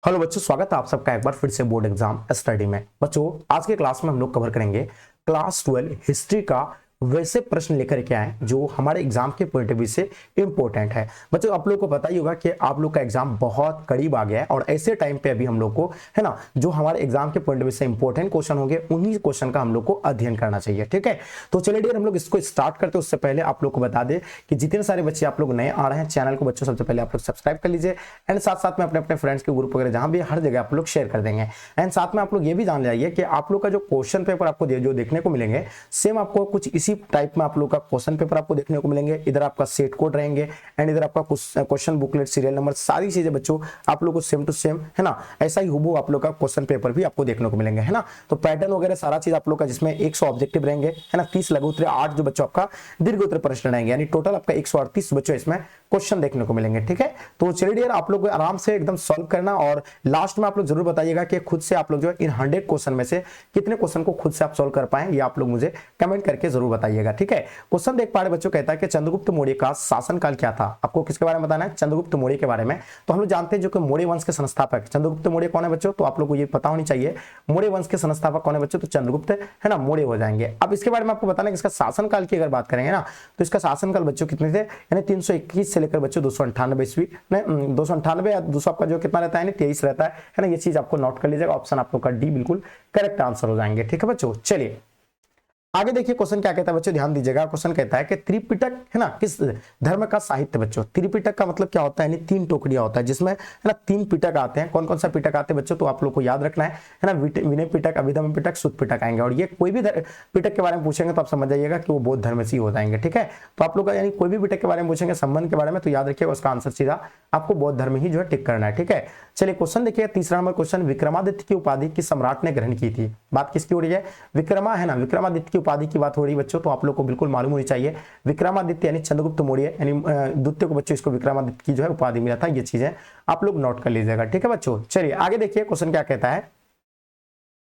Hello बच्चों, स्वागत है आप सबका एक बार फिर से बोर्ड एग्जाम स्टडी में। बच्चों, आज के क्लास में हम लोग कवर करेंगे क्लास 12 हिस्ट्री का वैसे प्रश्न लेकर के आए जो हमारे एग्जाम के पॉइंट ऑफ व्यू से इंपॉर्टेंट है। बच्चों, आप लोगों को पता ही होगा कि आप लोग का एग्जाम बहुत करीब आ गया है और ऐसे टाइम पे अभी हम लोग को है ना, जो हमारे एग्जाम के पॉइंट ऑफ व्यू से इंपॉर्टेंट क्वेश्चन होंगे उन्हीं क्वेश्चन का हम लोग को अध्ययन करना चाहिए। ठीक है, तो चलिए डियर हम लोग इसको स्टार्ट करते हैं। उससे पहले आप लोग को बता दें कि जितने सारे बच्चे आप लोग नए आ रहे हैं चैनल को, बच्चों सबसे पहले आप लोग सब्सक्राइब कर लीजिए एंड साथ साथ में अपने अपने फ्रेंड्स के ग्रुप वगैरह जहां भी हर जगह आप लोग शेयर कर देंगे। एंड साथ में आप लोग ये भी जान जाइए कि आप लोग का जो क्वेश्चन पेपर आपको जो देखने को मिलेंगे सेम आपको कुछ इसी टाइप में आप लोग का क्वेश्चन पेपर आपको देखने को मिलेंगे। इधर आपका सेट कोड रहेंगे एंड इधर आपका क्वेश्चन बुकलेट, सीरियल नंबर, सारी चीजें बच्चों आप लोग को सेम टू सेम है ना, ऐसा ही हुबहू आप लोग का क्वेश्चन पेपर भी आपको देखने को मिलेंगे है ना। तो पैटर्न वगैरह सारा चीज आप लोग का, जिसमें 100 ऑब्जेक्टिव रहेंगे है ना, 30 लघु उत्तरीय, 8 जो बच्चों आपका दीर्घ उत्तरीय प्रश्न रहेंगे, यानी टोटल आपका 138 बच्चों इसमें क्वेश्चन देखने को मिलेंगे। ठीक है, तो चलिए डियर आप लोग आराम से एकदम सॉल्व करना और लास्ट में आप लोग जरूर बताइएगा कि खुद से आप लोग जो है इन 100 क्वेश्चन में से कितने क्वेश्चन को खुद से आप सॉल्व कर पाए, ये आप लोग मुझे कमेंट करके जरूर बताइएगा। ठीक है, क्वेश्चन देख पा रहे बच्चों, कहता है कि चंद्रगुप्त मौर्य का शासनकाल क्या था। आपको किसके बारे में बताना है? चंद्रगुप्त मौर्य के बारे में। तो हम लोग जानते हैं जो कि मौर्य वंश के संस्थापक चंद्रगुप्त मौर्य कौन है बच्चों, तो आप लोग को ये पता होनी चाहिए मौर्य वंश के संस्थापक कौन है बच्चों, तो चंद्रगुप्त है ना, मौर्य हो जाएंगे। अब इसके बारे में आपको बताना है कि इसका शासनकाल की अगर बात करेंगे ना, तो इसका शासनकाल बच्चों कितने थे, यानी 321 से लेकर बच्चों 298 ईस्वी में, 298 या 200 आपका जो कितना रहता है 23 रहता है ना। ये चीज आपको नोट कर लीजिएगा, ऑप्शन आप लोग का डी बिल्कुल करेक्ट आंसर हो जाएंगे। ठीक है बच्चों, चलिए आगे देखिए क्वेश्चन क्या कहता है बच्चों, ध्यान दीजिएगा। क्वेश्चन कहता है कि त्रिपिटक है ना किस धर्म का साहित्य बच्चों। त्रिपिटक का मतलब क्या होता है, यानी 3 टोकरियां होता है, जिसमें है ना 3 पिटक आते हैं। कौन कौन सा पिटक आते हैं बच्चों, तो आप लोग को याद रखना है ना, विनय पिटक, अभिधम पिटक, सुत पिटक आएंगे। और ये कोई भी पिटक के बारे में पूछेंगे तो आप समझ जाइएगा कि वो बौद्ध धर्म से ही हो जाएंगे। ठीक है, तो आप लोग का यानी कोई भी पिटक के बारे में पूछेंगे, संबंध के बारे में, तो याद रखिएगा उसका आंसर सीधा आपको बौद्ध धर्म ही जो है टिक करना है। ठीक है, चलिए क्वेश्चन देखिए तीसरा नंबर क्वेश्चन, विक्रमादित्य की उपाधि किस सम्राट ने ग्रहण की थी। बात किसकी हो रही है, विक्रमा है ना, विक्रमादित्य की उपाधि की बात हो रही है बच्चों। तो आप लोग को बिल्कुल मालूम होनी चाहिए विक्रमादित्य यानी चंद्रगुप्त मौर्य यानी द्वितीय को बच्चों इसको विक्रमादित्य की जो है उपाधि मिला था। ये चीजें आप लोग नोट कर लीजिएगा। ठीक है बच्चों, चलिए आगे देखिए क्वेश्चन क्या कहता है,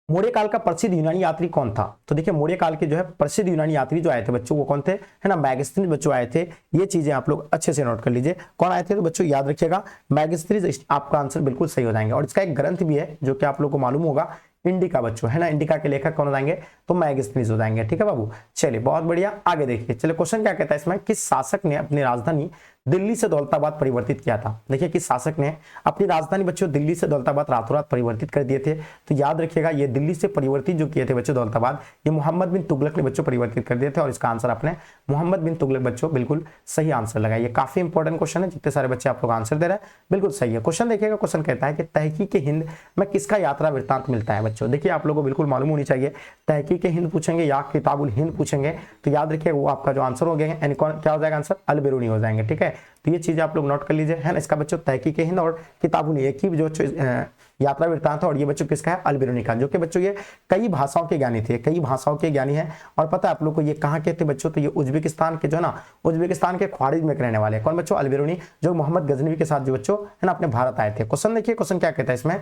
मौर्य काल का प्रसिद्ध यूनानी यात्री कौन था। तो देखिए मौर्य काल के जो है प्रसिद्ध यूनानी यात्री जो आए थे बच्चों वो कौन थे, है ना, मैगस्थनीज बच्चों आए थे। ये चीजें आप लोग अच्छे से नोट कर लीजिए कौन आए थे, तो बच्चों याद रखिएगा मैगस्थनीज, आपका आंसर बिल्कुल सही हो जाएंगे। और इसका एक ग्रंथ भी है जो कि आप लोग को मालूम होगा, इंडिका बच्चों है ना, इंडिका के लेखक कौन हो जाएंगे, तो मैगस्थनीज हो जाएंगे। ठीक है बाबू, चलिए बहुत बढ़िया, आगे देखिए। चलिए क्वेश्चन क्या कहता है इसमें, किस शासक ने अपनी राजधानी दिल्ली से दौलताबाद परिवर्तित किया था। देखिए किस शासक ने अपनी राजधानी बच्चों दिल्ली से दौलताबाद रातों रात परिवर्तित कर दिए थे। तो याद रखिएगा ये दिल्ली से परिवर्तित जो किए थे बच्चों दौलताबाद, ये मोहम्मद बिन तुगलक ने बच्चों परिवर्तित कर दिए थे। और इसका आंसर आपने मोहम्मद बिन तुगलक बच्चों बिल्कुल सही आंसर लगाया। ये काफी इंपॉर्टेंट क्वेश्चन है, जितने सारे बच्चे आप लोग आंसर दे रहे हैं बिल्कुल सही है। क्वेश्चन देखिएगा, क्वेश्चन कहता है कि तहकीक हिंद में किसका यात्रा वृत्तांत मिलता है बच्चों। देखिए आप लोगों को बिल्कुल मालूम होनी चाहिए, तहकीक हिंद पूछेंगे या किताबुल हिंद पूछेंगे तो याद रखिए वो आपका जो आंसर हो गया यानी क्या हो जाएगा आंसर, अल बिरूनी हो जाएंगे। ठीक है, तो ये चीजें आप लोग नोट कर लीजिए है ना। इसका बच्चों तहकीक हिंद और किताबुल एक ही जो यात्रा वृत्तांत है, और ये बच्चों किसका है, अल बिरूनी का, जो कि बच्चों ये कई भाषाओं के ज्ञानी थे, कई भाषाओं के ज्ञानी है। और पता है आप लोग को ये कहाँ के थे बच्चों, तो ये उज्बेकिस्तान के जो है ना, उज्बेकिस्तान के ख्वारिज में रहने वाले कौन बच्चों, अल बिरूनी, जो मोहम्मद गजनवी के साथ जो बच्चों है ना अपने भारत आए थे। क्वेश्चन देखिए, क्वेश्चन क्या कहता है इसमें,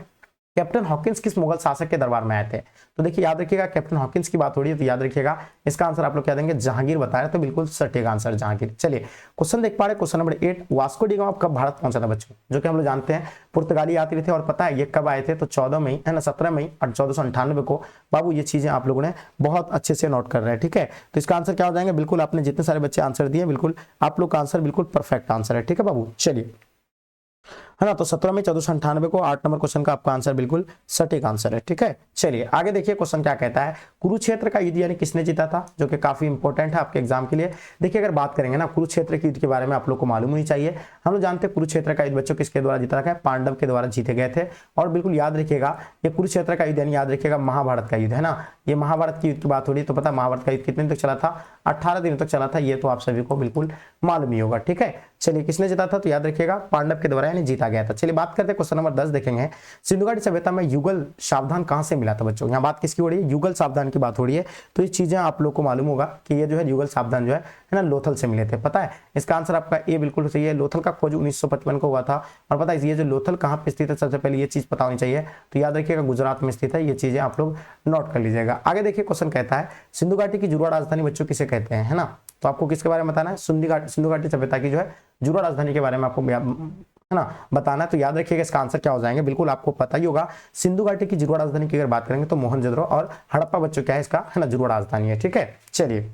कैप्टन हॉकिंस किस मुगल शासक के दरबार में आए थे। तो देखिए याद रखिएगा कैप्टन हॉकिंस की बात हो रही है, तो याद रखिएगा इसका आंसर आप लोग क्या देंगे, जहांगीर बता रहे, तो बिल्कुल सटीक आंसर जहांगीर। चलिए क्वेश्चन देख पा रहे, question number 8, Vasco D gamma कब भारत पहुंचा था बच्चों, जो कि हम लोग जानते हैं पुर्तगाली यात्री थे। और पता है ये कब आए थे, तो 14 मई है ना, 17 मई और 1498 को। बाबू ये चीजें आप लोगों ने बहुत अच्छे से नोट कर रहे हैं। ठीक है, तो इसका आंसर क्या हो जाएंगे, बिल्कुल आपने जितने सारे बच्चे आंसर दिए बिल्कुल आप लोग का आंसर बिल्कुल परफेक्ट आंसर है। ठीक है बाबू, चलिए है ना, तो 17 में 1498 को 8 नंबर क्वेश्चन का आपका आंसर बिल्कुल सटीक आंसर है। ठीक है, चलिए आगे देखिए क्वेश्चन क्या कहता है, कुरुक्षेत्र का युद्ध यानी किसने जीता था, जो कि काफी इंपॉर्टेंट है आपके एग्जाम के लिए। देखिए अगर बात करेंगे ना कुरुक्षेत्र के युद्ध के बारे में आप लोग को मालूम होनी चाहिए। हम लोग जानते हैं कुरुक्षेत्र का युद्ध बच्चों किसके द्वारा जीता था, पांडव के द्वारा जीते गए थे। और बिल्कुल याद रखिएगा ये कुरुक्षेत्र का युद्ध यानी याद रखिएगा महाभारत का युद्ध है ना, ये महाभारत की युद्ध की बात हो रही है। तो पता महाभारत का युद्ध कितने दिन तक चला था, 18 दिन तक चला था, ये तो आप सभी को बिल्कुल मालूम ही होगा। ठीक है, चलिए किसने जीता था, तो याद रखिएगा पांडव के द्वारा यानी जीता गया था। चलिए बात करते हैं क्वेश्चन नंबर 10 देखेंगे, सिंधु घाटी सभ्यता में युगल सावधान कहां से मिला था बच्चों। यहाँ बात किसकी हो रही है, युगल सावधान की बात हो रही है। तो ये चीजें आप लोग को मालूम होगा कि ये जो है युगल सावधान जो है ना लोथल से मिले थे। पता है इसका आंसर आपका ए बिल्कुल सही है, लोथल का खोज 1955 को हुआ था। और पता है ये जो लोथल कहाँ पे स्थित है, सबसे पहले ये चीज पता होनी चाहिए, तो याद रखिएगा गुजरात में स्थित है। ये चीजें आप लोग नोट कर लीजिएगा। आगे देखिए क्वेश्चन कहता है, सिंधु घाटी की जुड़वा राजधानी बच्चों किसे कहते हैं, है ना। तो आपको किसके बारे में बताना है, सिंधु घाटी सभ्यता की जो है जुड़वा राजधानी के बारे में आपको है ना बताना है। तो याद रखिएगा इसका आंसर क्या हो जाएंगे, बिल्कुल आपको पता ही होगा। सिंधु घाटी की जुड़वा राजधानी की अगर बात करेंगे तो मोहनजोदड़ो और हड़प्पा बच्चों क्या है इसका, है ना, जुड़वा राजधानी है। ठीक है, चलिए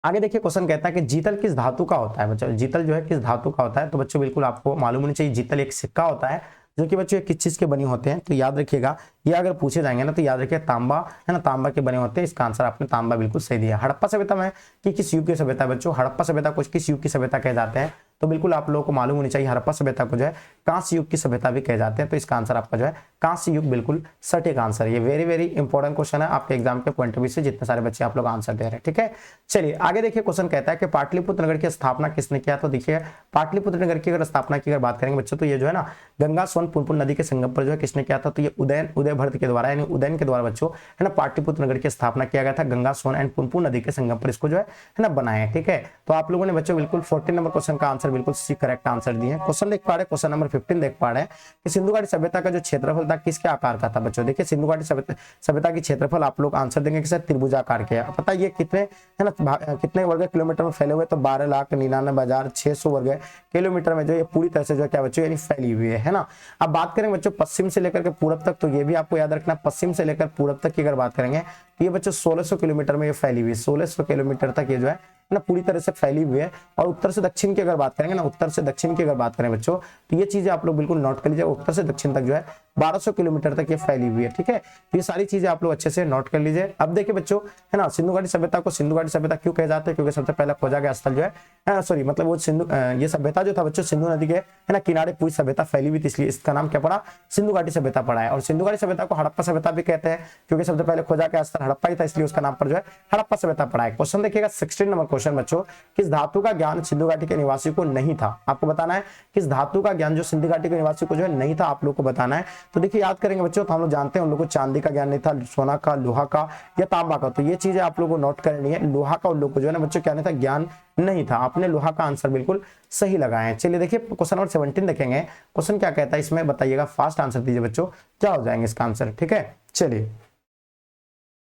आगे देखिए क्वेश्चन कहता है कि जीतल किस धातु का होता है बच्चों, जीतल जो है किस धातु का होता है। तो बच्चों बिल्कुल आपको मालूम होनी चाहिए, जीतल एक सिक्का होता है जो कि बच्चों किस चीज के बने होते हैं। तो याद रखिएगा ये अगर पूछे जाएंगे ना तो याद रखिए तांबा, है ना, तांबा के बने होते हैं। इसका आंसर आपने तांबा बिल्कुल सही दिया। हड़प्पा सभ्यता में कि किस युग की सभ्यता बच्चों, हड़प्पा सभ्यता को किस युग की सभ्यता कहे जाते हैं। तो बिल्कुल आप लोगों को मालूम होनी चाहिए हड़प्पा सभ्यता को जो है कांस्य युग की सभ्यता भी कहे जाते हैं। तो इसका आंसर आपका जो है कांस्य युग बिल्कुल सटीक आंसर। ये वेरी वेरी इंपॉर्टेंट क्वेश्चन है आपके एग्जाम के पॉइंट ऑफ व्यू से, जितने सारे बच्चे आप लोग आंसर दे रहे हैं। ठीक है, चलिए आगे देखिए क्वेश्चन कहता है कि पाटलिपुत्र नगर की स्थापना किसने किया। तो देखिए पाटलिपुत्र नगर की अगर स्थापना की अगर बात करेंगे बच्चों तो ये जो है ना गंगा सोन पुनपुन नदी के संगम पर जो है किसने किया था। तो ये उदयभद्र के द्वारा, यानी उदयन के द्वारा बच्चों, है ना, पाटलिपुत्र नगर की स्थापना किया गया था। गंगा सोन एंड पुनपुन नदी के संगम पर इसको जो है ना बनाया। ठीक है, तो आप लोगों ने बच्चों बिल्कुल 14 नंबर क्वेश्चन का आंसर बिल्कुल करेक्ट आंसर दिए। क्वेश्चन देख पा रहे, क्वेश्चन नंबर 15 देख पा रहे हैं कि सिंधु घाटी सभ्यता का जो क्षेत्रफल था किसके आकार का था बच्चों। देखिए सिंधु घाटी सभ्यता की क्षेत्रफल आप लोग आंसर देंगे कि सर त्रिभुजाकार के है। पता ये कितने, है ना, कितने वर्ग किलोमीटर में फैले हुए, तो 12,99,600 वर्ग किलोमीटर में जो ये पूरी तरह से जो क्या बच्चों यानी फैली हुई है ना। अब बात करें बच्चों पश्चिम से लेकर के पूरब तक, तो ये भी आपको याद रखना, पश्चिम से लेकर पूरब तक की अगर बात करेंगे तो ये बच्चों 1600 किलोमीटर में ये फैली हुई है। 1600 किलोमीटर तक ये जो है ना पूरी तरह से फैली हुई है। और उत्तर से दक्षिण की अगर बात करेंगे ना, उत्तर से दक्षिण की अगर बात करें बच्चों तो ये चीजें आप लोग बिल्कुल नोट कर लीजिए। उत्तर से दक्षिण तक जो है 1200 किलोमीटर तक ये फैली हुई है। ठीक है, तो ये सारी चीजें आप लोग अच्छे से नोट कर लीजिए। अब देखिए बच्चों, है ना, सिंधु घाटी सभ्यता को सिंधु घाटी सभ्यता क्यों कहे जाते हैं, क्योंकि सबसे पहला खोजा गया स्थल जो है सॉरी मतलब वो सिंधु ये सभ्यता जो था बच्चों सिंधु नदी के, है ना, किनारे पूरी सभ्यता फैली हुई थी, इसलिए इसका नाम क्या पड़ा, सिंधु घाटी सभ्यता पड़ा है। और सिंधु घाटी सभ्यता को हड़प्पा सभ्यता भी कहते हैं, क्योंकि सबसे पहले खोजा गया स्थल हड़प्पा ही था, इसलिए उसका नाम पर जो है हड़प्पा सभ्यता पड़ा है। क्वेश्चन देखिएगा 16 नंबर क्वेश्चन बच्चों, किस धातु का ज्ञान सिंधु घाटी के निवासी को नहीं था। आपको बताना है किस धातु का ज्ञान जो सिंधु घाटी के निवासी को जो है नहीं था, आप लोग को बताना है। तो देखिए याद करेंगे बच्चों, तो हम लोग जानते हैं उन लोग को चांदी का ज्ञान नहीं था, सोना का, लोहा का या तांबा का। तो ये चीजें आप लोग को नोट करनी है। लोहा का उन लोग को जो है ना बच्चों क्या नहीं था, ज्ञान नहीं था। आपने लोहा का आंसर बिल्कुल सही लगाए हैं। चलिए देखिए क्वेश्चन नंबर 17 देखेंगे, क्वेश्चन क्या कहता है इसमें बताइएगा, फास्ट आंसर दीजिए बच्चों, क्या हो जाएंगे इसका आंसर। ठीक है, चलिए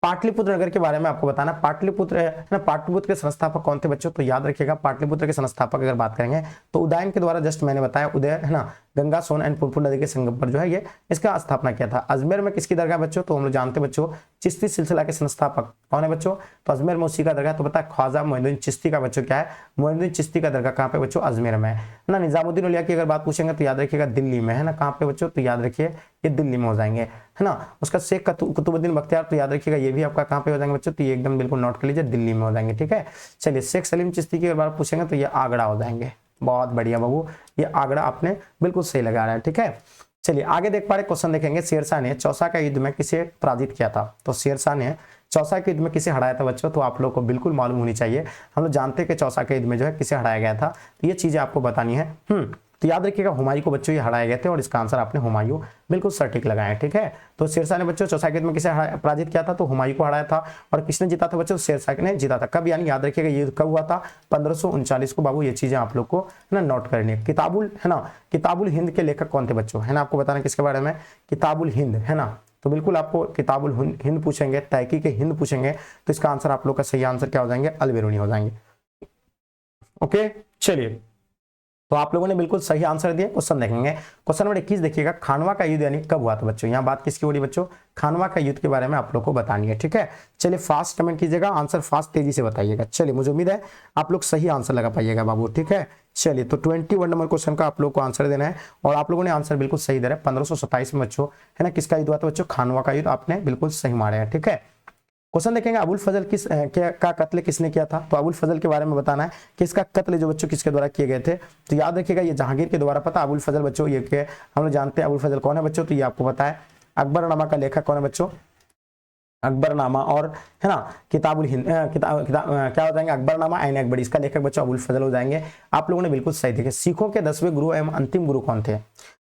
पाटलिपुत्र नगर के बारे में आपको बताना। पाटलिपुत्र है ना, पाटलिपुत्र के संस्थापक कौन थे बच्चों। तो याद रखिएगा पाटलिपुत्र के संस्थापक अगर बात करेंगे तो उदयन के द्वारा, जस्ट मैंने बताया उदय, है ना, गंगा सोन एंड पुनपुन नदी के संगम पर जो है ये इसका स्थापना किया था। अजमेर में किसकी दरगाह बच्चों, तो हम लोग जानते हैं बच्चों चिश्ती सिलसिला के संस्थापक कौन है बच्चों, तो अजमेर में उसी का दरगाह। तो पता है ख्वाजा मोइनुद्दीन चिश्ती का बच्चों क्या है, मोइनुद्दीन चिश्ती का दरगाह कहाँ पे बच्चों, अजमेर में है ना। निजामुद्दीन औलिया की अगर बात पूछेंगे तो याद रखिएगा दिल्ली में, है ना, कहाँ पे बच्चों, तो याद रखिए ये दिल्ली में हो जाएंगे, है ना। उसका शेख कुतुबुद्दीन बख्तियार, तो याद रखिएगा ये भी आपका कहाँ पे हो जाएंगे बच्चों, तो ये एकदम बिल्कुल नोट कर लीजिए दिल्ली में हो जाएंगे। ठीक है, चलिए शेख सलीम चिश्ती की अगर बात पूछेंगे तो ये आगरा हो जाएंगे। बहुत बढ़िया बाबू, ये आगरा आपने बिल्कुल सही लगा रहा है। ठीक है, चलिए आगे देख पा रहे क्वेश्चन देखेंगे, शेरशाह ने चौसा का युद्ध में किसे पराजित किया था। तो शेरशाह ने चौसा के युद्ध में किसे हराया था बच्चों, तो आप लोग को बिल्कुल मालूम होनी चाहिए। हम लोग जानते हैं कि चौसा के युद्ध में जो है किसे हराया गया था, तो ये चीजें आपको बतानी है। तो याद रखिएगा हुमायूं को बच्चों ये हराए गए थे, और इसका आंसर आपने हुमायूं बिल्कुल सटीक लगाया। ठीक है, तो शेरशाह ने बच्चों चौसा के युद्ध में किसे पराजित किया था, तो हुमायूं को हराया था। और किसने जीता था बच्चों, शेरशाह ने जीता था। कब, यानी याद रखिएगा ये कब हुआ था, 1539 को। बाबू ये चीजें आप लोग को ना नोट करनी है। किताबुल, है ना, किताबुल हिंद के लेखक कौन थे बच्चों, है ना, आपको बताना किसके बारे में, किताबुल हिंद, है ना। तो बिल्कुल आपको किताबुल हिंद पूछेंगे, तहकीक हिंद पूछेंगे, तो इसका आंसर आप लोग का सही आंसर क्या हो जाएंगे, अल-बिरूनी हो जाएंगे। ओके, चलिए तो आप लोगों ने बिल्कुल सही आंसर दिया। क्वेश्चन देखेंगे, क्वेश्चन नंबर 21 देखिएगा, खानवा का युद्ध यानी कब हुआ था बच्चों। यहाँ बात किसकी हो रही है बच्चों, खानवा का युद्ध के बारे में आप लोग को बतानी है। ठीक है, चलिए फास्ट कमेंट कीजिएगा, आंसर फास्ट तेजी से बताइएगा। चलिए मुझे उम्मीद है आप लोग सही आंसर लगा पाइएगा बाबू। ठीक है, चलिए तो 21 नंबर क्वेश्चन का आप लोग को आंसर देना है, और आप लोगों ने आंसर बिल्कुल सही दे रहे हैं। 1527 में बच्चों, है ना, किसका युद्ध हुआ था बच्चों, खानवा का युद्ध, आपने बिल्कुल सही मारे हैं। ठीक है, क्वेश्चन देखेंगे अबुल फजल का कत्ल किसने किया था। तो अबुल फजल के बारे में बताना है कि इसका कत्ल जो बच्चों किसके द्वारा किए गए थे। तो याद रखिएगा ये जहांगीर के द्वारा। पता अबुल फजल बच्चों ये के हम लोग जानते हैं अबुल फजल कौन है बच्चों, तो ये आपको पता है अकबरनामा का लेखक कौन है बच्चों, अकबरनामा, और है ना किताबुल हिंद क्या हो जाएंगे, अकबरनामा एंड अकबरी, इसका लेखक बच्चों अबुल फजल हो जाएंगे। आप लोगों ने बिल्कुल सही देखे। सिखों के 10वें गुरु एवं अंतिम गुरु कौन थे।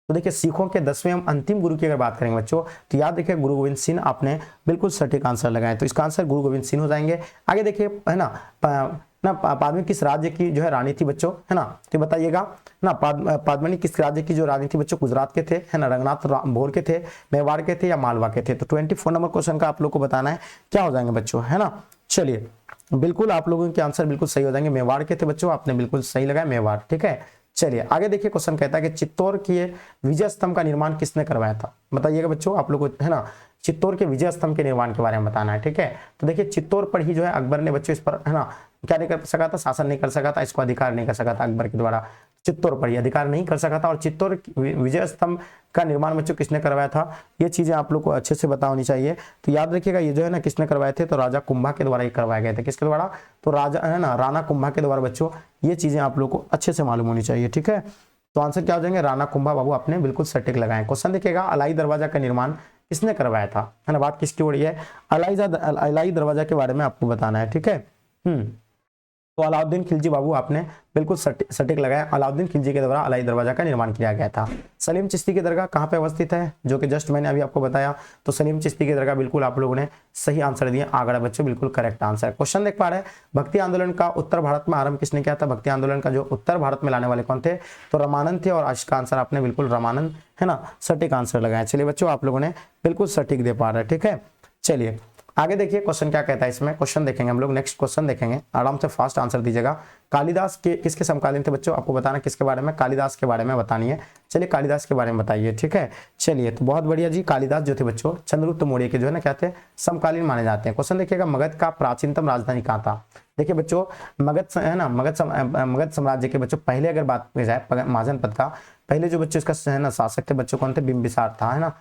तो देखिए सिखों के 10वें एवं अंतिम गुरु की अगर बात करेंगे बच्चों, तो याद रखिए गुरु गोविंद सिंह, आपने बिल्कुल सटीक आंसर लगाए, तो इसका आंसर गुरु गोविंद सिंह हो जाएंगे। आगे देखिए, है ना, पादमी किस राज्य की जो है रानी थी बच्चों, है ना, तो बताइएगा ना, पादमनी किस राज्य की जो रानी थी बच्चों, गुजरात के थे, है ना, रंगनाथ भोर के थे, मेवाड़ के थे या मालवा के थे। तो 24 नंबर क्वेश्चन का आप लोग को बताना है क्या हो जाएंगे बच्चों, है ना। चलिए बिल्कुल आप लोगों के आंसर बिल्कुल सही हो जाएंगे, मेवाड़ के थे बच्चों, आपने बिल्कुल सही लगाया मेवाड़। ठीक है, चलिए आगे देखिए, क्वेश्चन कहता है कि चित्तौड़ के विजय स्तंभ का निर्माण किसने करवाया था? बताइएगा बच्चों, आप लोग को है ना चित्तौड़ के विजय स्तंभ के निर्माण के बारे में बताना है। ठीक है, तो देखिए चित्तौड़ पर ही जो है अकबर ने बच्चों इस पर है ना क्या नहीं कर सका था, शासन नहीं कर सका था, इसको अधिकार नहीं कर सका था अकबर के द्वारा, चित्तौड़ पर ही अधिकार नहीं कर सका था। और चित्तौड़ विजय स्तंभ का निर्माण बच्चों किसने करवाया था? ये चीजें आप लोग को अच्छे से पता होनी चाहिए। तो याद रखिएगा ये जो है ना किसने करवाए थे? तो राजा कुंभा के द्वारा ये करवाए गए थे। किसके द्वारा? तो राजा है ना राणा कुंभा के द्वारा बच्चों। ये चीजें आप लोग को अच्छे से मालूम होनी चाहिए। ठीक है, तो आंसर क्या हो जाएंगे? राणा कुंभा बाबू आपने बिल्कुल सटीक लगाए। क्वेश्चन देखिएगा, अलाई दरवाजा का निर्माण किसने करवाया था? है ना, बात किसकी हो रही है? अलाई दरवाजा के बारे में आपको बताना है। ठीक है, तो अलाउद्दीन खिलजी बाबू आपने बिल्कुल सटीक लगाया। अलाउद्दीन खिलजी के द्वारा अलाई दरवाजा का निर्माण किया गया था। सलीम चिश्ती की दरगाह कहाँ पे अवस्थित है? जो कि जस्ट मैंने अभी आपको बताया। तो सलीम चिश्ती की दरगाह बिल्कुल आप लोगों ने सही आंसर दिया। आगरा बच्चों बिल्कुल करेक्ट आंसर। क्वेश्चन देख पा रहे हैं, भक्ति आंदोलन का उत्तर भारत में आरंभ किसने किया था? भक्ति आंदोलन का जो उत्तर भारत में लाने वाले कौन थे? तो रामानंद थे। और आज का आंसर आपने बिल्कुल रामानंद है ना सटीक आंसर लगाया। चलिए बच्चों आप लोगों ने बिल्कुल सटीक दे पा रहे हैं। ठीक है, चलिए आगे देखिए क्वेश्चन क्या कहता है। इसमें क्वेश्चन देखेंगे हम लोग, नेक्स्ट क्वेश्चन देखेंगे, आराम से फास्ट आंसर दीजिएगा। कालिदास के किसके समकालीन थे बच्चों? आपको बताना किसके बारे में? कालिदास के बारे में बतानी है। चलिए कालिदास के बारे में बताइए। ठीक है, चलिए तो बहुत बढ़िया जी। कालिदास जो थे बच्चों चंद्रगुप्त मौर्य के जो है ना क्या थे? समकालीन माने जाते हैं। क्वेश्चन देखिएगा, मगध का प्राचीनतम राजधानी कहाँ था? देखिए बच्चों मगध है ना मगध साम्राज्य के बच्चों पहले अगर बात की जाए महाजनपद का, पहले जो बच्चों इसका है ना शासक थे बच्चों कौन थे? बिंबिसार था, है ना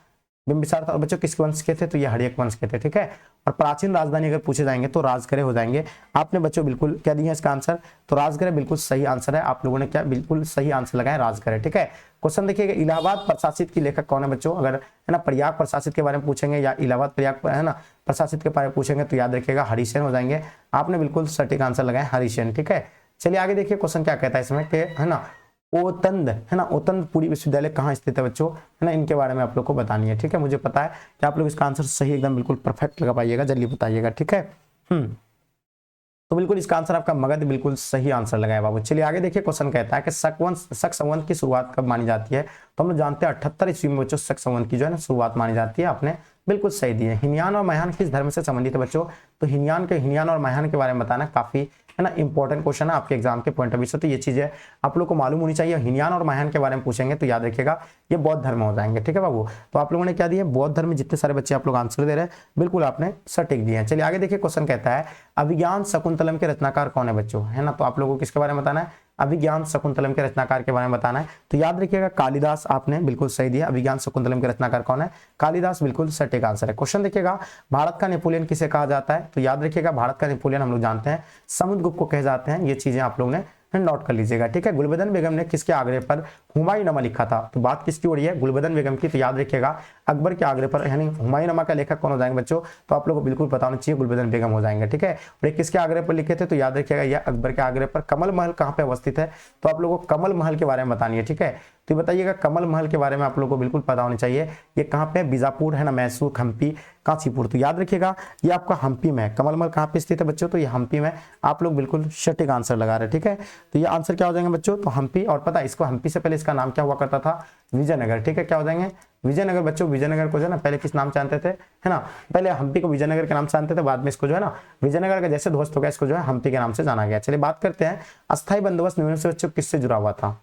बिंबिसार था। और बच्चों किस वंश के थे? तो ये हड़यक वंश के थे। ठीक है, और प्राचीन राजधानी अगर पूछे जाएंगे तो राजगृह हो जाएंगे। आपने बच्चों बिल्कुल क्या दिया इसका आंसर? तो राजगृह बिल्कुल सही आंसर है। आप लोगों ने क्या बिल्कुल सही आंसर लगाया? राजगृह। ठीक है, क्वेश्चन देखिएगा, इलाहाबाद प्रशासित की लेखक कौन है बच्चों? अगर है ना प्रयाग प्रशासित के बारे में पूछेंगे या इलाहाबाद प्रयाग है ना प्रशासित के बारे में पूछेंगे तो याद रखिएगा हरिसेन हो जाएंगे। आपने बिल्कुल सटीक आंसर लगाया हरिसेन। ठीक है, चलिए आगे देखिए क्वेश्चन क्या कहता है इसमें कि है ना ओतंद है ना ओतंदपुरी विश्वविद्यालय कहाँ स्थित है बच्चों? है ना इनके बारे में आप लोग को बतानी है। ठीक है, मुझे पता है कि आप लोग इसका आंसर सही एकदम बिल्कुल परफेक्ट लगा पाइएगा, जल्दी बताइएगा। ठीक है, तो बिल्कुल इसका आंसर आपका मगध बिल्कुल सही आंसर लगाया बाबू। चलिए आगे देखिए क्वेश्चन कहता है कि शक संवत की शुरुआत कब मानी जाती है? तो हम लोग जानते हैं 78 ईस्वी में बच्चों शक संवत की जो है ना शुरुआत मानी जाती है। आपने बिल्कुल सही दी है। हिनयान और महायान किस धर्म से संबंधित है बच्चों? तो हिनयान और महायान के बारे में बताना काफी है ना इंपॉर्टेंट क्वेश्चन है आपके एग्जाम के पॉइंट ऑफ व्यू से। तो ये चीजें आप लोग को मालूम होनी चाहिए। हिनयान और महायान के बारे में पूछेंगे तो याद रखिएगा ये बौद्ध धर्म हो जाएंगे। ठीक है बाबू, तो आप लोगों ने क्या दिया? बौद्ध धर्म में जितने सारे बच्चे आप लोग आंसर दे रहे हैं बिल्कुल आपने सटीक दिए हैं। चलिए आगे देखिए क्वेश्चन कहता है, अभिज्ञान शकुंतलम के रचनाकार कौन है बच्चों? है ना, तो आप लोगों को किसके बारे में बताना है? अभिज्ञान शकुंतलम के रचनाकार के बारे में बताना है। तो याद रखिएगा कालिदास आपने बिल्कुल सही दिया। अभिज्ञान शकुंतलम के रचनाकार कौन है? कालिदास बिल्कुल सटीक आंसर है। क्वेश्चन देखिएगा, भारत का नेपोलियन किसे कहा जाता है? तो याद रखिएगा भारत का नेपोलियन हम लोग जानते हैं समुद्रगुप्त को कहे जाते हैं। ये चीजें आप लोग ने नोट कर लीजिएगा। ठीक है, गुलबदन बेगम ने किसके आग्रह पर हुमायूंनामा लिखा था? तो बात किसकी हो रही है? गुलबदन बेगम की। तो याद रखिएगा अकबर के आग्रह पर, यानी हुमायूंनामा का लेखक कौन हो जाएंगे बच्चों? तो आप लोगों को बिल्कुल पता होना चाहिए गुलबदन बेगम हो जाएंगे। ठीक है, और ये किसके आग्रह पर लिखे थे? तो याद रखिएगा यह अकबर के आग्रह पर। कमल महल कहाँ पे अवस्थित है? तो आप लोगों को कमल महल के बारे में बतानी है। ठीक है, तो बताइएगा कमल महल के बारे में आप लोगों को बिल्कुल पता होनी चाहिए। ये कहाँ पे? बीजापुर है ना, मैसूर, हम्पी, कांचीपुर। तो याद रखिएगा ये आपका हम्पी में है। कमल महल कहाँ पे स्थित है बच्चों? तो ये हम्पी में। आप लोग बिल्कुल सटीक आंसर लगा रहे हैं। ठीक है, तो ये आंसर क्या हो जाएंगे बच्चों? तो हम्पी। और पता है इसको हम्पी से पहले इसका नाम क्या हुआ करता था? विजयनगर। ठीक है, क्या हो जाएंगे? विजयनगर बच्चों। विजयनगर को जो है ना पहले किस नाम से जानते थे? है ना, पहले हम्पी को विजयनगर के नाम से जानते थे, बाद में इसको जो है ना विजयनगर का जैसे ध्वस्त हो गया इसको जो है हम्पी के नाम से जाना गया। चलिए बात करते हैं अस्थायी बंदोबस्त नियम से बच्चों किससे जुड़ा हुआ था?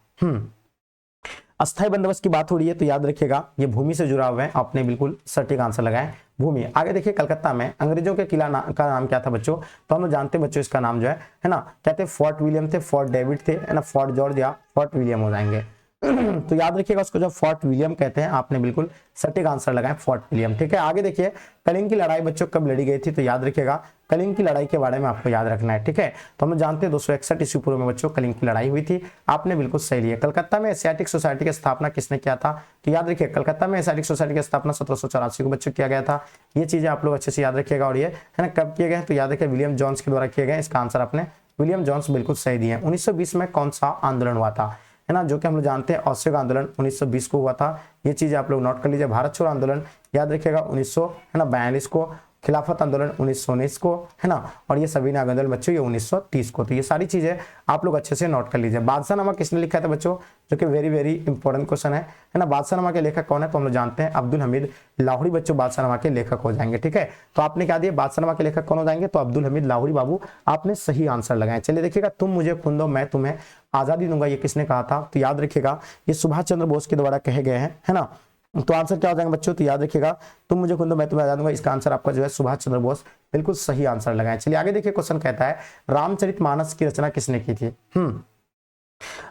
अस्थायी बंदोबस्त की बात हो रही है तो याद रखिएगा ये भूमि से जुड़ा हुआ है। आपने बिल्कुल सटीक आंसर लगाए भूमि। आगे देखिए कलकत्ता में अंग्रेजों के किला का नाम क्या था बच्चों? तो हम लोग जानते हैं बच्चों इसका नाम जो है ना क्या थे? फोर्ट विलियम थे, फोर्ट डेविड थे, है ना, फोर्ट जॉर्ज या फोर्ट विलियम हो जाएंगे। तो याद रखिएगा उसको जो फोर्ट विलियम कहते हैं। आपने बिल्कुल सटीक आंसर लगाए फोर्ट विलियम। ठीक है, आगे देखिए कलिंग की लड़ाई बच्चों कब लड़ी गई थी? तो याद रखिएगा कलिंग की लड़ाई के बारे में आपको याद रखना है। ठीक है, तो हम लोग जानते हैं 261 ईस्वी पूर्व में बच्चों कलिंग की लड़ाई हुई थी। आपने बिल्कुल सही लिया। कलकत्ता में एशियाटिक सोसाइटी की स्थापना किसने किया था? तो याद रखिए कलकत्ता में एशियाटिक सोसाइटी की स्थापना 1784 को बच्चों किया गया था। ये चीजें आप लोग अच्छे से याद रखिएगा। और ये है ना कब किए गए? तो याद रखिए विलियम जॉन्स के द्वारा किए गए। इसका आंसर आपने विलियम जॉन्स बिल्कुल सही दिए। 1920 में कौन सा आंदोलन हुआ था? है ना, जो कि हम लोग जानते हैं असहयोग आंदोलन 1920 को हुआ था। ये चीज आप लोग नोट कर लीजिए। भारत छोड़ो आंदोलन याद रखिएगा 1942 को। खिलाफत आंदोलन 1919 को, है ना, और ये सविनय आंदोलन बच्चों ये 1930 को। तो ये सारी चीजें आप लोग अच्छे से नोट कर लीजिए। बादशाहनामा किसने लिखा था बच्चों, जो कि वेरी वेरी इंपॉर्टेंट क्वेश्चन है ना। बादशाहनामा के लेखक कौन है, तो हम लोग जानते हैं अब्दुल हमीद लाहौरी बच्चों बादशाहनामा के लेखक हो जाएंगे। ठीक है, तो आपने क्या दिया, बादशाहनामा के लेखक कौन हो जाएंगे, तो अब्दुल हमीद लाहौरी बाबू आपने सही आंसर लगाया। चलिए देखिएगा, तुम मुझे खून दो मैं तुम्हें आजादी दूंगा, ये किसने कहा था, तो याद रखिएगा ये सुभाष चंद्र बोस के द्वारा कहे गए हैं, है ना। तो आंसर क्या हो जाएगा बच्चों, तो याद रखिएगा तुम मुझे खून दो मैं तुम्हें आजाद दूंगा, इसका आंसर आपका जो है सुभाष चंद्र बोस, बिल्कुल सही आंसर लगाए। चलिए आगे देखिए, क्वेश्चन कहता है रामचरितमानस की रचना किसने की थी।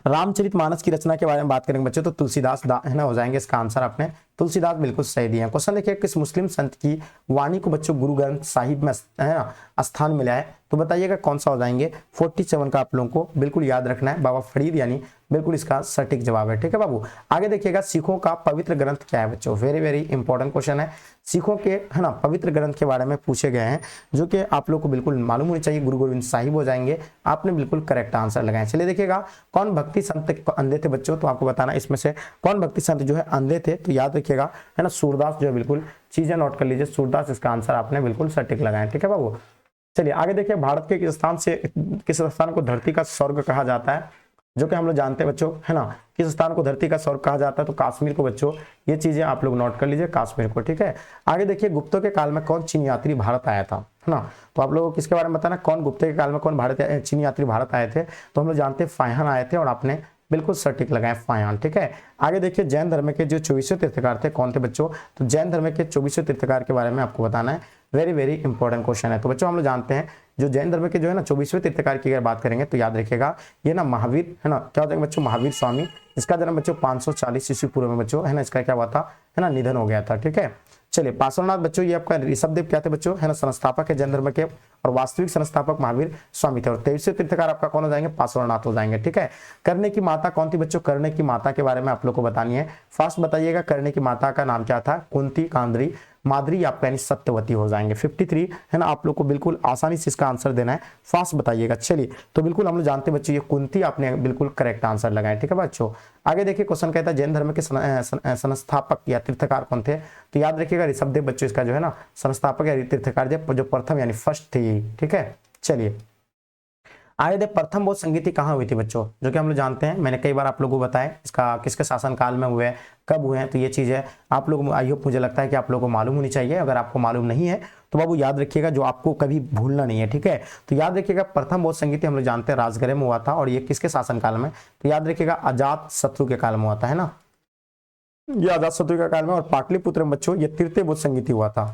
रामचरितमानस की रचना के बारे में बात करेंगे बच्चों, तो तुलसीदास है ना हो जाएंगे, इसका आंसर आपने तुलसीदास बिल्कुल सही दिया है। क्वेश्चन देखिए, किस मुस्लिम संत की वाणी को बच्चों गुरु ग्रंथ साहिब में है ना स्थान मिला है, तो बताइएगा कौन सा हो जाएंगे। 47 का आप लोगों को बिल्कुल याद रखना है, बाबा फरीद यानी बिल्कुल इसका सटीक जवाब है। ठीक है बाबू, आगे देखिएगा, सिखों का पवित्र ग्रंथ क्या है बच्चों, वेरी वेरी इंपॉर्टेंट क्वेश्चन है। सिखों के है ना पवित्र ग्रंथ के बारे में पूछे गए हैं, जो कि आप लोग को बिल्कुल मालूम होनी चाहिए, गुरु गोविंद साहिब हो जाएंगे, आपने बिल्कुल करेक्ट आंसर लगाए। चलिए देखिएगा, कौन भक्ति संत अंधे थे बच्चों, तो आपको बताना इसमें से कौन भक्ति संत जो है अंधे थे, तो याद रखिएगा है ना सूरदास जो है, बिल्कुल चीजें नोट कर लीजिए, सूरदास इसका आंसर आपने बिल्कुल सटीक लगाए। ठीक है बाबू, चलिए आगे देखिए, भारत के किस स्थान को धरती का स्वर्ग कहा जाता है, जो कि हम लोग जानते हैं बच्चों, है ना, किस स्थान को धरती का स्वर्ग कहा जाता है, तो कश्मीर को बच्चों, ये चीजें आप लोग नोट कर लीजिए, कश्मीर को। ठीक है, आगे देखिए, गुप्तों के काल में कौन चीनी यात्री भारत आया था, है ना, तो आप लोगों को किसके बारे में बताना, कौन गुप्तों के काल में कौन चीनी यात्री भारत आए थे, तो हम लोग जानते हैं फायहान आए थे, और आपने बिल्कुल सटीक लगाए फायहान। ठीक है, आगे देखिए, जैन धर्म के जो 24 तीर्थकार थे कौन थे बच्चों, तो जैन धर्म के 24 तीर्थकार के बारे में आपको बताना है, वेरी वेरी इंपॉर्टेंट क्वेश्चन है। तो बच्चों हम लोग जानते हैं जो जैन धर्म के जो है ना 24वें तीर्थकार की अगर बात करेंगे, तो याद रखिएगा ये ना महावीर है ना, क्या होता है बच्चों, महावीर स्वामी, इसका जन्म बच्चों 540 ईस्वी पूर्व में बच्चों है ना, इसका क्या हुआ था, है ना, निधन हो गया था। ठीक है, चलिए पार्श्वनाथ बच्चों, ये आपका ऋषभदेव क्या थे बच्चों, है ना, संस्थापक है जैन धर्म के, और वास्तविक संस्थापक महावीर स्वामी थे, और 23वें तीर्थकार आपका कौन हो जाएंगे, पार्श्वनाथ हो जाएंगे। ठीक है, करने की माता कौन थी बच्चों, करने की माता के बारे में आप लोग को बतानी है, फास्ट बताइएगा, करने की माता का नाम क्या था, कुंती, कांदरी, माद्री, आपका यानी सत्यवती हो जाएंगे। 53 है ना, आप लोग को बिल्कुल आसानी से इसका आंसर देना है, फास्ट बताइएगा। चलिए, तो बिल्कुल हम लोग जानते हैं बच्चों, ये कुंती आपने बिल्कुल करेक्ट आंसर लगाए। ठीक है बच्चों, आगे देखिए, क्वेश्चन कहता है जैन धर्म के संस्थापक या तीर्थकार कौन थे, तो याद रखिएगा ऋषभदेव बच्चों इसका जो है ना संस्थापक या तीर्थकार जो प्रथम यानी फर्स्ट थे। ठीक है, चलिए आगे दे प्रथम बौद्ध संगीति कहाँ हुई थी बच्चों, जो कि हम लोग जानते हैं, मैंने कई बार आप लोगों को बताया, इसका किसके शासन काल में हुए, कब हुए हैं, तो ये चीजें आप लोग, आई होप मुझे लगता है कि आप लोगों को मालूम होनी चाहिए। अगर आपको मालूम नहीं है तो बाबू याद रखिएगा, जो आपको कभी भूलना नहीं है। ठीक है, तो याद रखिएगा, प्रथम बौद्ध संगीति हम लोग जानते हैं राजगृह में हुआ था, और ये किसके शासन काल में, तो याद रखिएगा अजात शत्रु के काल में हुआ था, है ना, ये अजात शत्रु के काल में, और पाटलिपुत्र में बच्चों ये तृतीय बौद्ध संगीति हुआ था।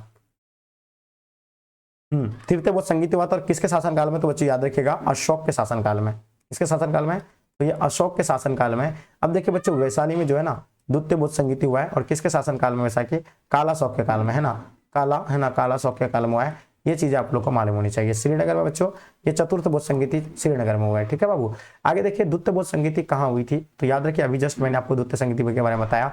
तृतीय बौद्ध संगीति हुआ था, और किसके शासन काल में, तो बच्चों याद रखिएगा अशोक के शासन काल में। किसके शासन काल में, तो ये अशोक के शासन काल में। अब देखिए बच्चों, वैशाली में जो है ना द्वितीय बौद्ध संगीति हुआ है, और किसके शासन काल में, वैसा कि काला शौक के काल में, है ना, काला शौक के काल में हुआ है। ये चीजें आप लोग को मालूम होनी चाहिए। श्रीनगर में बच्चों ये चतुर्थ बौद्ध संगीति श्रीनगर में हुआ है। ठीक है बाबू, आगे देखिए, द्वितीय बौद्ध संगीति कहाँ हुई थी, तो याद रखिए अभी जस्ट मैंने आपको द्वितीय संगीति के बारे में बताया,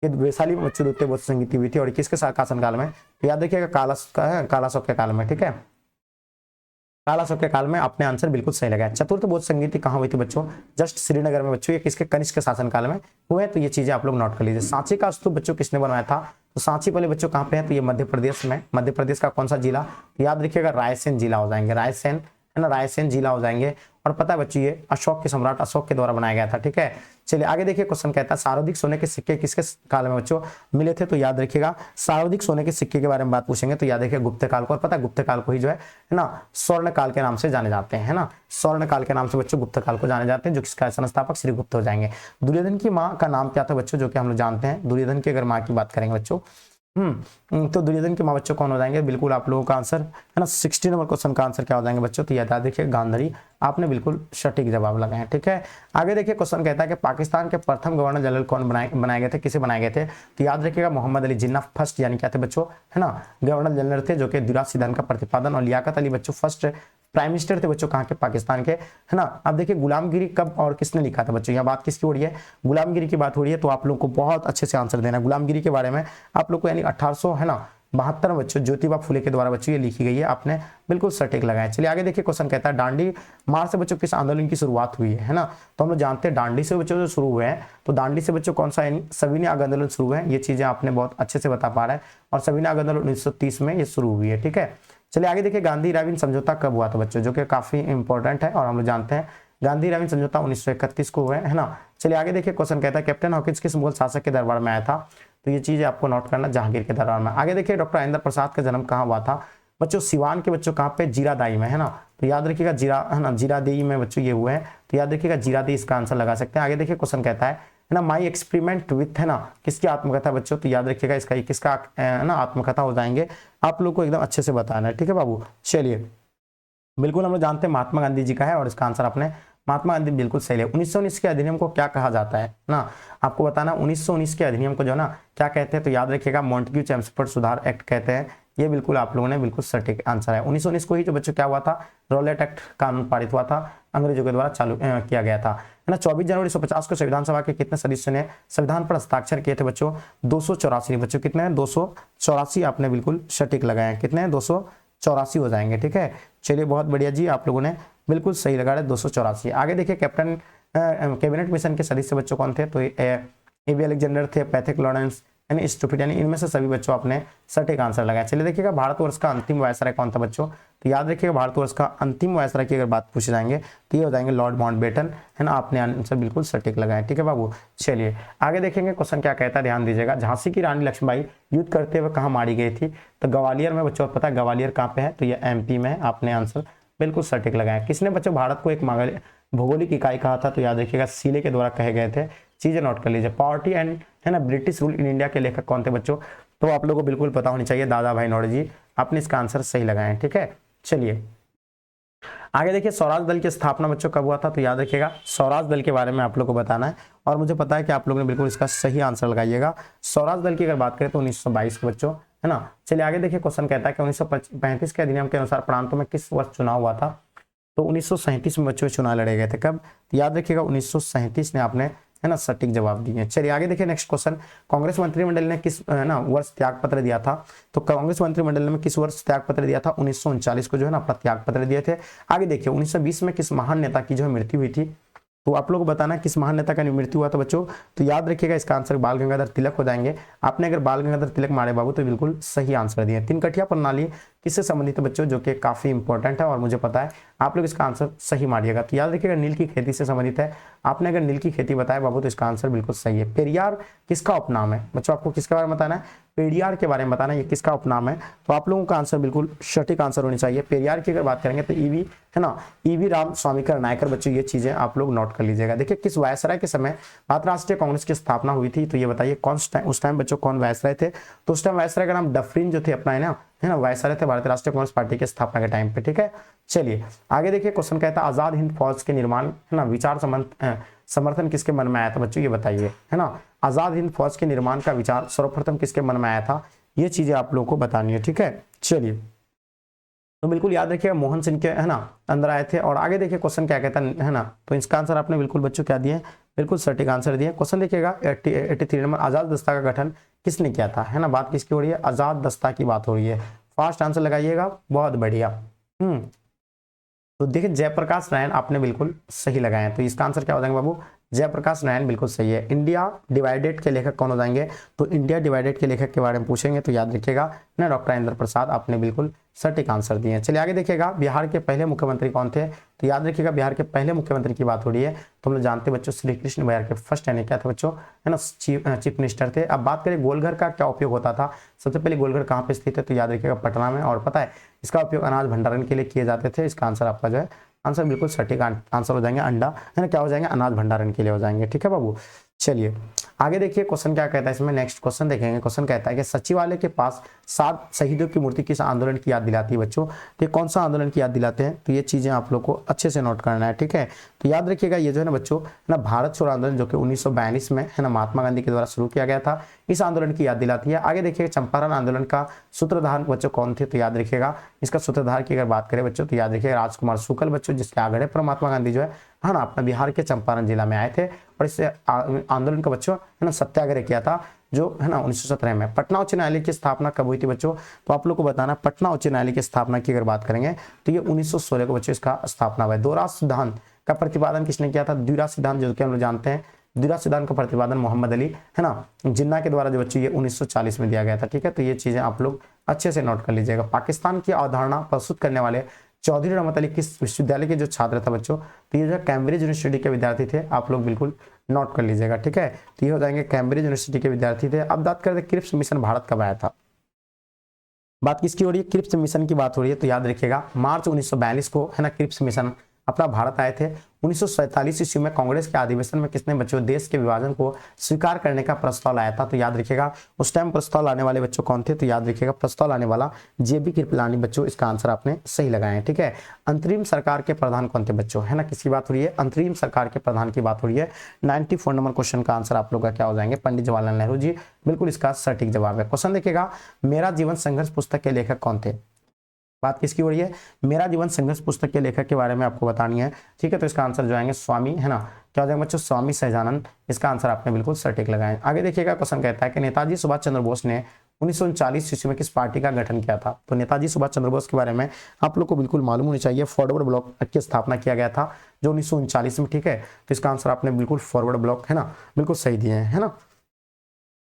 ये वैशाली में बच्चों द्वितीय बौद्ध संगीति हुई थी, और किसके शासन काल में, तो याद रखिएगा काला शौक के काल में। ठीक है, काला शौक के काल में, आपने आंसर बिल्कुल सही लगाया। चतुर्थ बौद्ध संगीति कहाँ हुई थी बच्चों, जस्ट श्रीनगर में बच्चों, ये किसके, कनिष्क के शासन काल में हुए, तो ये चीजें आप लोग नोट कर लीजिए। सांची का स्तूप बच्चों किसने बनवाया था, तो सांची पहले बच्चों कहाँ पे है, तो ये मध्य प्रदेश में, मध्य प्रदेश का कौन सा जिला, तो याद रखिएगा रायसेन जिला हो जाएंगे, रायसेन है ना, रायसेन जिला हो जाएंगे। और पता है बच्चों, ये अशोक के सम्राट अशोक के द्वारा बनाया गया था। ठीक है, चलिए आगे देखिए, क्वेश्चन कहता है सर्वाधिक सोने के सिक्के किसके काल में बच्चों मिले थे, तो याद रखिएगा सर्वाधिक सोने के सिक्के के बारे में बात पूछेंगे, तो याद रखिए गुप्त काल को, और पता है गुप्त काल को ही जो है ना स्वर्ण काल के नाम से जाने जाते हैं, है ना, स्वर्ण काल के नाम से बच्चों गुप्त काल को जाने जाते हैं, जो किसका संस्थापक श्री गुप्त हो जाएंगे। दुर्योधन की माँ का नाम क्या था बच्चों, जो कि हम लोग जानते हैं, दुर्योधन की अगर माँ की बात करेंगे बच्चों, तो दुर्योधन के माँ बच्चों कौन हो जाएंगे, बिल्कुल आप लोगों का आंसर है ना 60 नंबर क्वेश्चन का आंसर क्या हो जाएंगे बच्चों, तो याद देखिए गांधारी, आपने बिल्कुल सटीक जवाब लगाए। ठीक है, आगे देखिए, क्वेश्चन कहता है कि पाकिस्तान के प्रथम गवर्नर जनरल कौन बनाए गए थे, किसे बनाए गए थे, तो याद रखिएगा मोहम्मद अली जिन्ना फर्स्ट यानी क्या थे बच्चों, है ना, गवर्नर जनरल थे, जो कि दुराज सिद्धांत का प्रतिपादन, और लियाकत अली बच्चों फर्स्ट प्राइम मिनिस्टर थे बच्चों, कहाँ के, पाकिस्तान के, है ना। अब देखिए गुलामगिरी कब और किसने लिखा था बच्चों, यह बात किसकी हो रही है, गुलामगिरी की बात हो रही है, तो आप लोग को बहुत अच्छे से आंसर देना है गुलामगिरी के बारे में। आप लोग को यानी 1800 है ना 1972 बच्चों ज्योतिबा फुले के द्वारा बच्चों ये लिखी गई है, आपने बिल्कुल सटीक लगाया। चलिए आगे देखिए क्वेश्चन कहता है दांडी मार्च से बच्चों किस आंदोलन की शुरुआत हुई है ना। तो हम लोग जानते हैं दांडी से बच्चों जो शुरू हुए हैं, तो दांडी से बच्चों कौन सा यानी सविनय आंदोलन शुरू हुए हैं, ये चीजें आपने बहुत अच्छे से बता पा रहे हैं। और सविनय आंदोलन 1930 में ये शुरू हुई है, ठीक है। चलिए आगे देखिए गांधी इरविन समझौता कब हुआ था बच्चों, जो कि काफी इंपॉर्टेंट है और हम लोग जानते हैं गांधी इरविन समझौता 1931 को हुआ है ना। चलिए आगे देखिए क्वेश्चन कहता है कैप्टन हॉकिंस किस मुगल शासक के दरबार में आया था, तो ये चीज आपको नोट करना, जहांगीर के दरबार में। आगे देखिए डॉक्टर राजेंद्र प्रसाद का जन्म कहाँ हुआ था बच्चों, सिवान के बच्चों कहाँ पे, जीरादाई में, है ना। तो याद रखिएगा जीरा, है ना, जीरादेई में बच्चों ये हुए हैं, तो याद रखिएगा जीरादेई इसका आंसर लगा सकते हैं। आगे देखिए क्वेश्चन कहता है ना माई एक्सपेरिमेंट विथ, है ना, किसकी आत्मकथा बच्चों, तो याद रखिएगा इसका किसका है ना आत्मकथा हो जाएंगे, आप लोग को एकदम अच्छे से बताना है, ठीक है बाबू। चलिए बिल्कुल हम लोग जानते हैं महात्मा गांधी जी का है और इसका आंसर अपने महात्मा गांधी बिल्कुल सही है। 1919 के अधिनियम को क्या कहा जाता है ना, आपको बताना 1919 के अधिनियम को जो ना क्या कहते हैं, तो याद रखिएगा मॉन्टेग्यू चेम्सफोर्ड सुधार एक्ट कहते हैं, ये बिल्कुल आप लोगों ने बिल्कुल सटीक आंसर है। 1919 को ही जो बच्चों क्या हुआ था, रॉलेट एक्ट कानून पारित हुआ था, अंग्रेजों के द्वारा चालू किया गया था, है ना। 24 जनवरी 1950 को संविधान सभा के कितने सदस्यों ने संविधान पर हस्ताक्षर किए थे बच्चों, 284 बच्चों, कितने हैं 284, आपने बिल्कुल सटीक लगाए हैं, कितने हैं 284 हो जाएंगे, ठीक है। चलिए बहुत बढ़िया जी, आप लोगों ने बिल्कुल सही लगाया 284। आगे देखिए कैप्टन कैबिनेट मिशन के सदस्य बच्चों कौन थे, तो एबी अलेक्जेंडर थे, पैथिक लॉरेंस यानी स्टूपिड, यानी इनमें से सभी बच्चों आपने सटीक आंसर लगाया। चलिए देखिएगा भारतवर्ष का अंतिम वायसराय कौन था बच्चों, तो याद रखिएगा भारतवर्ष का अंतिम वायसराय की अगर बात पूछी जाएंगे तो ये हो जाएंगे लॉर्ड माउंटबेटन, है ना, आपने आंसर बिल्कुल सटीक लगाया, ठीक है बाबू। चलिए आगे देखेंगे क्वेश्चन क्या कहता है, ध्यान दीजिएगा। झांसी की रानी लक्ष्मीबाई युद्ध करते हुए कहाँ मारी गई थी, तो ग्वालियर में बच्चों, पता है ग्वालियर कहाँ पे है, तो ये एमपी में है, आपने आंसर बिल्कुल सटीक लगाया। किसने बच्चों भारत को एक भौगोलिक इकाई कहा था, तो याद रखिएगा सीले के द्वारा कहे गए थे, चीजें नोट कर लीजिए। पॉवर्टी एंड, है ना, ब्रिटिश रूल इन इंडिया के लेखक कौन थे बच्चों, तो आप लोगों को बिल्कुल पता होनी चाहिए, दादा भाई नौरोजी, आपने इसका आंसर सही लगाया, ठीक है। चलिए आगे देखिए स्वराज दल की स्थापना बच्चों कब हुआ था, तो याद रखिएगा स्वराज दल के बारे में आप लोग को बताना है और मुझे पता है कि आप लोगों ने बिल्कुल इसका सही आंसर लगाइएगा। स्वराज दल की अगर बात करें तो 1922 के बच्चों, है ना। चलिए आगे देखिए क्वेश्चन कहता है कि 1935 के अधिनियम के अनुसार प्रांतों में किस वर्ष चुनाव हुआ था, तो 1937 में बच्चों चुनाव लड़े गए थे, कब, तो याद रखिएगा 1937 ने आपने, है ना, सटीक जवाब दिए। चलिए आगे देखिए नेक्स्ट क्वेश्चन, कांग्रेस मंत्रिमंडल ने किस, है ना, वर्ष त्याग पत्र दिया था, तो कांग्रेस मंत्रिमंडल ने किस वर्ष त्याग पत्र दिया था, 1939 को जो है ना अपना त्याग पत्र दिए थे। आगे देखिए 1920 में किस महान नेता की जो है मृत्यु हुई थी, तो आप लोगों को बताना है किस महान नेता का मृत्यु हुआ था बच्चों, तो याद रखिएगा इसका आंसर बाल गंगाधर तिलक हो जाएंगे। आपने अगर बाल गंगाधर तिलक मारे बाबू तो बिल्कुल सही आंसर दिए। तीन कठिया प्रणाली किससे संबंधित है बच्चों, जो कि काफी इंपॉर्टेंट है और मुझे पता है आप लोग इसका आंसर सही मारिएगा, तो याद रखिएगा नील की खेती से संबंधित है। आपने अगर नील की खेती बताया बाबू तो इसका आंसर बिल्कुल सही है। पेरियार किसका उपनाम है बच्चों, आपको किसके बारे में बताना है, पेरियार के बारे में बताना है, ये किसका उपनाम है, तो आप लोगों का आंसर बिल्कुल सटीक आंसर होनी चाहिए। पेरियार की अगर बात करेंगे तो ईवी, है ना, ईवी राम स्वामीकर नायकर बच्चों, ये चीजें आप लोग नोट कर लीजिएगा। देखिए किस वायसराय के समय भारत राष्ट्रीय कांग्रेस की स्थापना हुई थी, तो ये बताइए कौन उस टाइम बच्चों कौन वायसराय थे, तो उस टाइम वायसराय का नाम डफरिन जो थे अपना, है ना, वायसराय थे भारतीय राष्ट्रीय कांग्रेस पार्टी के स्थापना के टाइम पे, ठीक है। चलिए आगे देखिए क्वेश्चन कहता है आजाद हिंद फौज के निर्माण, है ना, विचार समर्थन किसके मन में आया था बच्चों, ये बताइए, है ना, आजाद हिंद फौज के निर्माण का विचार सर्वप्रथम किसके मन में आया था, ये चीजें आप लोगों को बतानी है, ठीक है। चलिए तो बिल्कुल याद रखिएगा मोहन सिंह के, है ना, अंदर आए थे। और आगे देखिए क्वेश्चन क्या कहता है ना, तो इसका आंसर आपने बिल्कुल बच्चों क्या दिए, बिल्कुल सटीक आंसर दिए। क्वेश्चन देखिएगा 83 नंबर, आजाद दस्ता का गठन किसने किया था, है ना, बात किसकी हो रही है, आजाद दस्ता की बात हो रही है। फास्ट आंसर लगाइएगा, बहुत बढ़िया। तो देखिए जयप्रकाश नारायण आपने बिल्कुल सही लगाए, तो इसका आंसर क्या हो जाएगा बाबू, जयप्रकाश नारायण बिल्कुल सही है। इंडिया डिवाइडेड के लेखक कौन हो जाएंगे, तो इंडिया डिवाइडेड के लेखक के बारे में पूछेंगे तो याद रखिएगा ना डॉक्टर राजेंद्र प्रसाद, आपने बिल्कुल सटीक आंसर दिए हैं। चलिए आगे देखिएगा बिहार के पहले मुख्यमंत्री कौन थे, तो याद रखिएगा बिहार के पहले मुख्यमंत्री की बात हो रही है, तो हम लोग जानते हैं बच्चों श्री कृष्ण बिहार के फर्स्ट यानी क्या थे बच्चों, है ना, चीफ मिनिस्टर थे। अब बात करें गोलघर का क्या उपयोग होता था, सबसे पहले गोलघर कहाँ पे स्थित है, तो याद रखिएगा पटना में, और पता है इसका उपयोग अनाज भंडारण के लिए किए जाते थे। इसका आंसर आपका जो है आंसर बिल्कुल सटीक आंसर हो जाएंगे, अंडा, है ना, क्या हो जाएंगे, अनाज भंडारण के लिए हो जाएंगे, ठीक है बाबू। चलिए आगे देखिए क्वेश्चन क्या कहता है, इसमें नेक्स्ट क्वेश्चन देखेंगे। क्वेश्चन कहता है कि सचिवालय के पास 7 शहीदों की मूर्ति किस आंदोलन की याद दिलाती है बच्चों, तो ये कौन सा आंदोलन की याद दिलाते हैं, तो ये चीजें आप लोग को अच्छे से नोट करना है, ठीक है। तो याद रखिएगा ये जो है ना बच्चों, ना भारत छोड़ो आंदोलन जो कि 1942 में, है ना, महात्मा गांधी के द्वारा शुरू किया गया था, इस आंदोलन की याद दिलाती है। आगे देखिएगा चंपारण आंदोलन का सूत्रधार बच्चों कौन थे, तो याद रखिएगा इसका सूत्रधार की अगर बात करें बच्चों तो याद रखिएगा राजकुमार शुक्ल बच्चों, जिसके आगड़े पर महात्मा गांधी जो है ना अपना बिहार के चंपारण जिला में आए थे और इस आंदोलन का बच्चों, है ना, सत्याग्रह किया था। जो है ना 1917 में। पटना उच्च न्यायालय की स्थापना कब हुई थी बच्चों, तो आप लोग को बताना पटना उच्च न्यायालय की स्थापना की अगर बात करेंगे तो ये 1916 को बच्चों इसका स्थापना हुआ है। द्विराज सिद्धांत का प्रतिपादन किसने किया था, द्विराज सिद्धांत जो कि हम लोग जानते हैं, द्विराज सिद्धांत का प्रतिपादन मोहम्मद अली है ना जिन्ना के द्वारा जो बच्चों ये 1940 में दिया गया था। ठीक है, तो ये चीजें आप लोग अच्छे से नोट कर लीजिएगा। पाकिस्तान की अवधारणा प्रस्तुत करने वाले चौधरी रहमत अली किस विश्वविद्यालय के जो छात्र था बच्चों, तो ये जो कैम्ब्रिज यूनिवर्सिटी के विद्यार्थी थे, आप लोग बिल्कुल नोट कर लीजिएगा। ठीक है, तो ये हो जाएंगे कैम्ब्रिज यूनिवर्सिटी के विद्यार्थी थे। अब बात करते क्रिप्स मिशन भारत कब आया था, बात किसकी हो रही है, क्रिप्स मिशन की बात हो रही है। तो याद रखिएगा मार्च 1942 को है ना क्रिप्स मिशन अपना भारत आए थे। 1947 ईस्वी में कांग्रेस के अधिवेशन में किसने बच्चों देश के विभाजन को स्वीकार करने का प्रस्ताव लाया था, तो याद रखिएगा उस टाइम प्रस्ताव लाने वाले बच्चों कौन थे, तो याद रखिएगा प्रस्ताव लाने वाला जेबी कृपलानी बच्चों, इसका आंसर आपने सही लगाया है। ठीक है, अंतरिम सरकार के प्रधान कौन थे बच्चों, है ना किसकी बात हो रही है, अंतरिम सरकार के प्रधान की बात हो रही है। 94 नंबर क्वेश्चन का आंसर आप लोग का क्या हो जाएंगे, पंडित जवाहरलाल नेहरू जी, बिल्कुल इसका सटीक जवाब है। क्वेश्चन देखिएगा, मेरा जीवन संघर्ष पुस्तक के लेखक कौन थे, बात किसकी हो रही है, मेरा जीवन संघर्ष पुस्तक के लेखक के बारे में आपको बतानी है। ठीक है, तो इसका आंसर जो आएंगे स्वामी, है ना क्या हो जाएगा बच्चों, स्वामी सहजानंद, इसका आंसर आपने बिल्कुल सटीक लगाया। आगे देखिएगा क्वेश्चन कहता है कि नेताजी सुभाष चंद्र बोस ने 1939 ईस्वी में किस पार्टी का गठन किया था, तो नेताजी सुभाष चंद्र बोस के बारे में आप लोग को बिल्कुल मालूम होनी चाहिए। फॉरवर्ड ब्लॉक की स्थापना किया गया था जो 1939 में। ठीक है, तो इसका आंसर आपने बिल्कुल फॉरवर्ड ब्लॉक है ना बिल्कुल सही दिए हैं, है ना।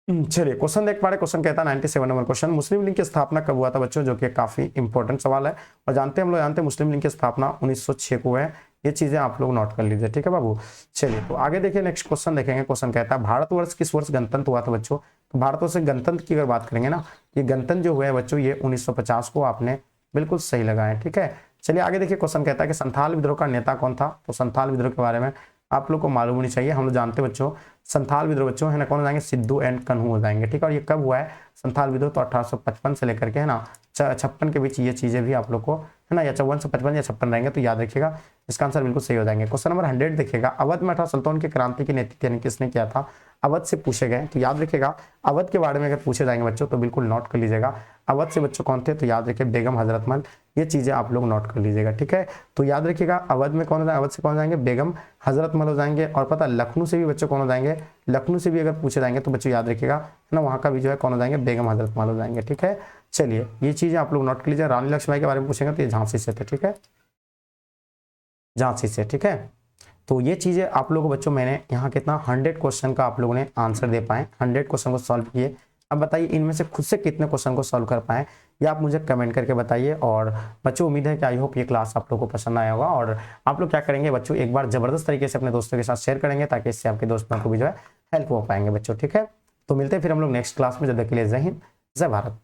चलिए क्वेश्चन देख पा रहे, क्वेश्चन कहता है 97 नंबर क्वेश्चन, मुस्लिम लीग की स्थापना कब हुआ था बच्चों, जो कि काफी इंपॉर्टेंट सवाल है और जानते हैं हम लोग जानते हैं मुस्लिम लीग की स्थापना 1906 को है। ये चीजें आप लोग नोट कर लीजिए। ठीक है बाबू, चलिए तो आगे देखिए नेक्स्ट क्वेश्चन देखेंगे। क्वेश्चन कहता है भारतवर्ष किस वर्ष गणतंत्र हुआ था बच्चों, तो भारतवर्ष गणतंत्र की अगर बात करेंगे ना, ये गणतंत्र जो हुआ है बच्चों ये 1950 को आपने बिल्कुल सही लगाया। ठीक है, चलिए आगे देखिए क्वेश्चन कहता है कि संथाल विद्रोह का नेता कौन था, तो संथाल विद्रोह के बारे में आप लोग को मालूम होनी चाहिए। हम लोग जानते हैं बच्चों संथाल विद्रोह बच्चों है ना कौन हो जाएंगे, सिद्धू एंड कन्हू हो जाएंगे। ठीक है, और ये कब हुआ है संथाल विद्रोह, तो 1855 से लेकर के है ना 56 के बीच ये चीजें भी आप लोग को है ना, या 54 से 55 या 56 रहेंगे, तो याद रखिएगा इसका आंसर बिल्कुल सही हो जाएंगे। क्वेश्चन नंबर 100 देखिएगा, अवध में 18 सुल्तान की क्रांति की नेतृत्व किसने किया था, अवध से पूछे गए, तो याद रखिएगा अवध के बारे में अगर पूछे जाएंगे बच्चों तो बिल्कुल नोट कर लीजिएगा। अवध से बच्चों कौन थे, तो याद रखिए बेगम हजरत महल, ये चीजें आप लोग नोट कर लीजिएगा। ठीक है, तो याद रखिएगा अवध में कौन हो जाएगा, अवध से कौन जाएंगे, बेगम हजरत महल हो जाएंगे। और पता लखनऊ से भी बच्चों कौन हो जाएंगे, लखनऊ से भी अगर पूछे जाएंगे तो बच्चों याद रखिएगा है ना वहाँ का भी जो है कौन हो जाएंगे, बेगम हजरत महल हो जाएंगे। ठीक है, चलिए ये चीजें आप लोग नोट कर लीजिए। रानी लक्ष्मीबाई के बारे में पूछेंगे तो ये झांसी से थे। ठीक है, झांसी से। ठीक है, तो ये चीजें आप लोगों को बच्चों मैंने यहाँ कितना 100 क्वेश्चन का आप लोगों ने आंसर दे पाए, 100 क्वेश्चन को सॉल्व किए। अब बताइए इनमें से खुद से कितने क्वेश्चन को सॉल्व कर पाए, ये आप मुझे कमेंट करके बताइए। और बच्चों उम्मीद है कि आई होप ये क्लास आप लोगों को पसंद आया होगा और आप लोग क्या करेंगे बच्चों एक बार जबरदस्त तरीके से अपने दोस्तों के साथ शेयर करेंगे ताकि इससे आपके दोस्तों को भी जो है हेल्प हो पाएंगे बच्चों। ठीक है, तो मिलते हैं फिर हम लोग नेक्स्ट क्लास में, जब तक के लिए जय हिंद जय भारत।